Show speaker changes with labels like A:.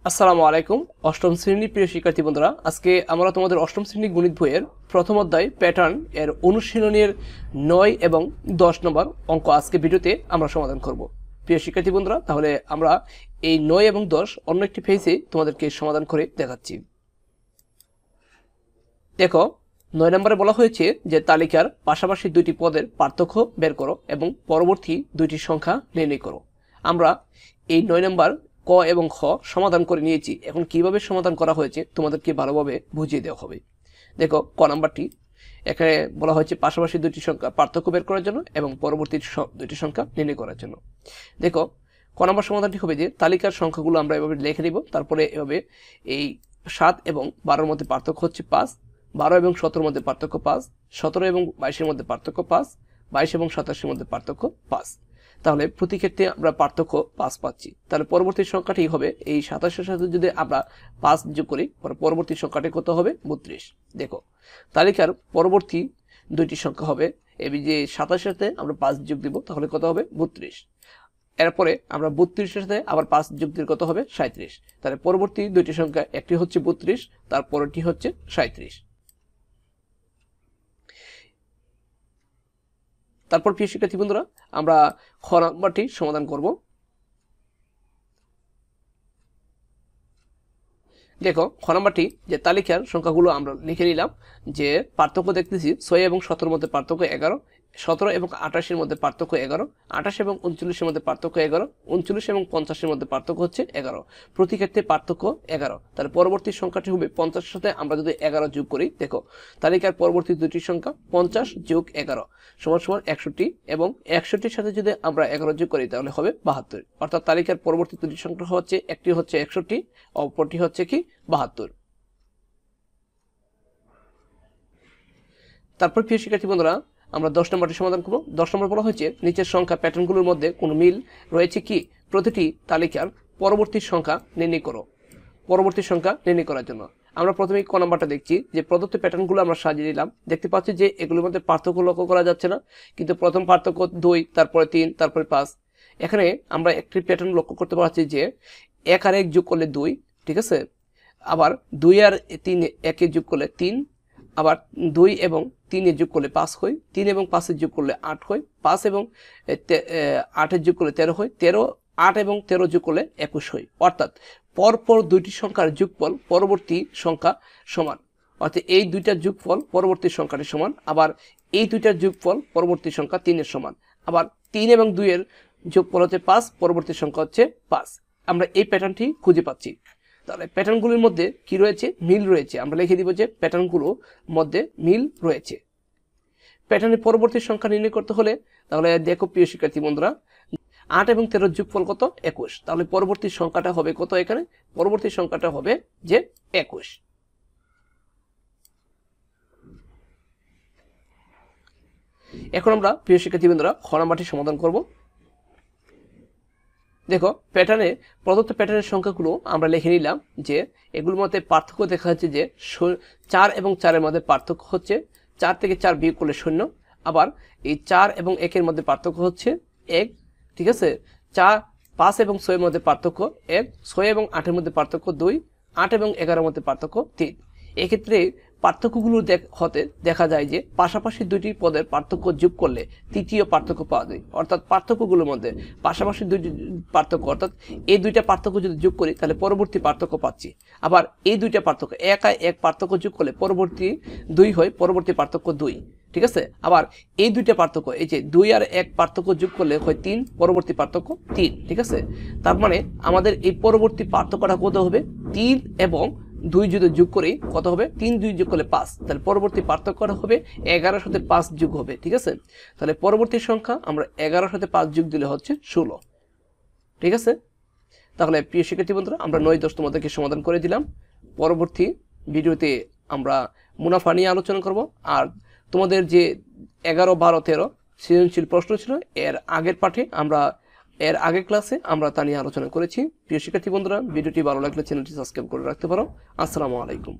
A: আসসালামু আলাইকুম। অষ্টম শ্রেণীর প্রিয় শিক্ষার্থী বন্ধুরা, আজকে আমরা তোমাদের অষ্টম শ্রেণী গণিত বইয়ের প্রথম অধ্যায় প্যাটার্ন এর অনুশীলনের 9 এবং 10 নম্বর অঙ্ক আজকে ভিডিওতে আমরা সমাধান করব। প্রিয় শিক্ষার্থী বন্ধুরা, তাহলে আমরা এই 9 এবং 10 অন্য একটি পেজে তোমাদেরকে সমাধান করে দেখাচ্ছি। দেখো, 9 নম্বরে বলা হয়েছে যে তালিকার পাশাপাশি দুইটি পদের পার্থক্য বের করো এবং পরবর্তী দুইটি সংখ্যা নির্ণয় করো। আমরা এই 9 নম্বর ক এবং খ সমাধান করে নিয়েছি। এখন কিভাবে সমাধান করা হয়েছে তোমাদেরকে ভালোভাবে বুঝিয়ে দেওয়া হবে। দেখো, ক নাম্বারটি এখানে বলা হয়েছে পাশাপাশি দুইটি সংখ্যা পার্থক্য বের করার জন্য এবং পরবর্তী দুইটি সংখ্যা নির্ণয় করার জন্য। দেখো, ক নাম্বার সমাধানটি হবে যে তালিকার সংখ্যাগুলো আমরা এভাবে লিখে নিব। তারপরে এভাবে এই 7 এবং 12-র মধ্যে পার্থক্য হচ্ছে 5, 12 এবং 17-র মধ্যে পার্থক্য 5, 17 এবং 22-এর মধ্যে পার্থক্য 5, 22 এবং 27-এর মধ্যে পার্থক্য 5। তাহলে প্রতি ক্ষেত্রে আমরা পার্থক্য 5 পাচ্ছি। তাহলে পরবর্তী সংখ্যাটি হবে এই 27-এর সাথে যদি আমরা 5 যোগ করি, পরবর্তী সংখ্যাটি কত হবে? 32। দেখো, তালিকার পরবর্তী দুইটি সংখ্যা হবে এই যে 27-এর সাথে আমরা 5 যোগ দিব, তাহলে কত হবে? 32। এরপরে আমরা 32-এর সাথে আবার 5 যোগ দিলে কত হবে? 37। তাহলে পরবর্তী দুইটি সংখ্যা, একটি হচ্ছে 32, তারপরটি হচ্ছে 37। তারপর প্রিয় শিক্ষার্থী বন্ধুরা, আমরা খ নাম্বারটি সমাধান করব। দেখো, খ নাম্বারটি যে তালিকার সংখ্যাগুলো আমরা লিখে নিলাম যে পার্থক্য দেখতেছি 6 এবং 17-এর মধ্যে পার্থক্য 11, 17 এবং 28-এর মধ্যে পার্থক্য 11, 28 এবং 39-এর মধ্যে পার্থক্য 11, 39 এবং 50-এর মধ্যে পার্থক্য হচ্ছে 11। প্রতি ক্ষেত্রে পার্থক্য 11। তাহলে পরবর্তী সংখ্যাটি হবে 50-এর সাথে আমরা যদি 11 যোগ করি, দেখো তালিকার পরবর্তী দুটি সংখ্যা 50 যোগ 11 সমান 61 এবং 61-এর সাথে যদি আমরা 11 যোগ করি তাহলে হবে 72। অর্থাৎ তালিকার পরবর্তী দুটি সংখ্যা হচ্ছে, একটি হচ্ছে 61, অপরটি হচ্ছে কি 72। তারপর প্রিয় শিক্ষার্থী বন্ধুরা, আমরা 10 নম্বরটি সমাধান করব। 10 নম্বর বলা হয়েছে নিচের সংখ্যা প্যাটার্নগুলোর মধ্যে কোনো মিল রয়েছে কি? প্রতিটি তালিকার পরবর্তী সংখ্যা নির্ণয় করো। পরবর্তী সংখ্যা নির্ণয় করার জন্য আমরা প্রথমে ক নাম্বারটা দেখছি যে প্রদত্ত প্যাটার্নগুলো আমরা সাজিয়ে নিলাম। দেখতে পাচ্ছি যে এগুলোর মধ্যে পার্থক্য লক্ষ্য করা যাচ্ছে না, কিন্তু প্রথম পার্থক্য 2, তারপরে 3, তারপরে 5। এখানে আমরা একটি প্যাটার্ন লক্ষ্য করতে পারছি যে 1 আর 1 যোগ করলে 2, ঠিক আছে। আবার 2 আর 3 একে যোগ করলে 3, আবার 2 এবং 3 এর যোগ করলে 5 হয়, 3 এবং 5 এর যোগ করলে 8 হয়, 5 এবং 8 এর যোগ করলে 13 হয়, 8 এবং 13 যোগ করলে 21 হয়। অর্থাৎ পরপর দুইটি সংখ্যার যোগফল পরবর্তী সংখ্যা সমান। অর্থাৎ এই দুইটার যোগফল পরবর্তী সংখ্যাটি সমান, আবার এই দুইটার যোগফল পরবর্তী সংখ্যা 3-এর সমান, আবার 3 এবং 2 এর যোগফল হচ্ছে 5, পরবর্তী সংখ্যা হচ্ছে 5। আমরা এই প্যাটার্নটি খুঁজে পাচ্ছি। তাহলে প্যাটার্নগুলোর মধ্যে কি রয়েছে? মিল রয়েছে। আমরা লিখে দিব যে প্যাটার্নগুলোর মধ্যে মিল রয়েছে। প্যাটার্নের পরবর্তী সংখ্যা নির্ণয় করতে হলে তাহলে দেখো প্রিয় শিক্ষার্থী বন্ধুরা, 8 এবং 13 যোগফল কত? 21। তাহলে পরবর্তী সংখ্যাটা হবে কত? এখানে পরবর্তী সংখ্যাটা হবে যে 21। এখন আমরা প্রিয় শিক্ষার্থী বন্ধুরা খ নাম্বারটি সমাধান করব। দেখো, প্যাটার্নে প্রদত্ত প্যাটার্নের সংখ্যাগুলো আমরা লিখে নিলাম যে এগুলোর মধ্যে পার্থক্য দেখা যাচ্ছে যে 4 এবং 4-এর মধ্যে পার্থক্য হচ্ছে 4 থেকে 4 বিয়োগ করলে 0। আবার এই 4 এবং 1-এর মধ্যে পার্থক্য হচ্ছে 1, ঠিক আছে। 5 এবং 6-এর মধ্যে পার্থক্য 1, 6 এবং 8-এর মধ্যে পার্থক্য 2, 8 এবং 11-এর মধ্যে পার্থক্য 3। এক্ষেত্রে পার্থক্যগুলো হতে দেখা যায় যে পাশাপাশি দুইটি পদের পার্থক্য যোগ করলে তৃতীয় পার্থক্য পাওয়া যায়। অর্থাৎ পার্থক্যগুলোর মধ্যে পাশাপাশি দুইটি পার্থক্য, অর্থাৎ এই দুইটা পার্থক্য যদি যোগ করি তাহলে পরবর্তী পার্থক্য পাচ্ছি। আবার এই দুইটা পার্থক্য 1 আর 1 পার্থক্য যোগ করলে পরবর্তী 2 হয়, পরবর্তী পার্থক্য 2, ঠিক আছে। আবার এই দুইটা পার্থক্য, এই যে 2 আর 1 পার্থক্য যোগ করলে হয় 3, পরবর্তী পার্থক্য 3, ঠিক আছে। তার মানে আমাদের এই পরবর্তী পার্থক্যটা কত হবে? 3 এবং 2 যদি যোগ করি কত হবে? 3, 2 যোগ করলে 5। তাহলে পরবর্তী পার্থক্যটা হবে 11-এর সাথে 5 যোগ হবে, ঠিক আছে। তাহলে পরবর্তী সংখ্যা আমরা 11-এর সাথে 5 যোগ দিলে হচ্ছে 16, ঠিক আছে। তাহলে প্রিয় শিক্ষার্থী বন্ধুরা, আমরা 9, 10 তোমাদেরকে সমাধান করে দিলাম। পরবর্তী ভিডিওতে আমরা মুনাফা নিয়ে আলোচনা করব। আর তোমাদের যে 11, 12, 13 সৃজনশীল প্রশ্ন ছিল এর আগের পাঠে এর আগের ক্লাসে আমরা তা নিয়ে আলোচনা করেছি। প্রিয় শিক্ষার্থী বন্ধুরা, ভিডিওটি ভালো লাগলে চ্যানেলটি সাবস্ক্রাইব করে রাখতে পারো। আসসালামু আলাইকুম।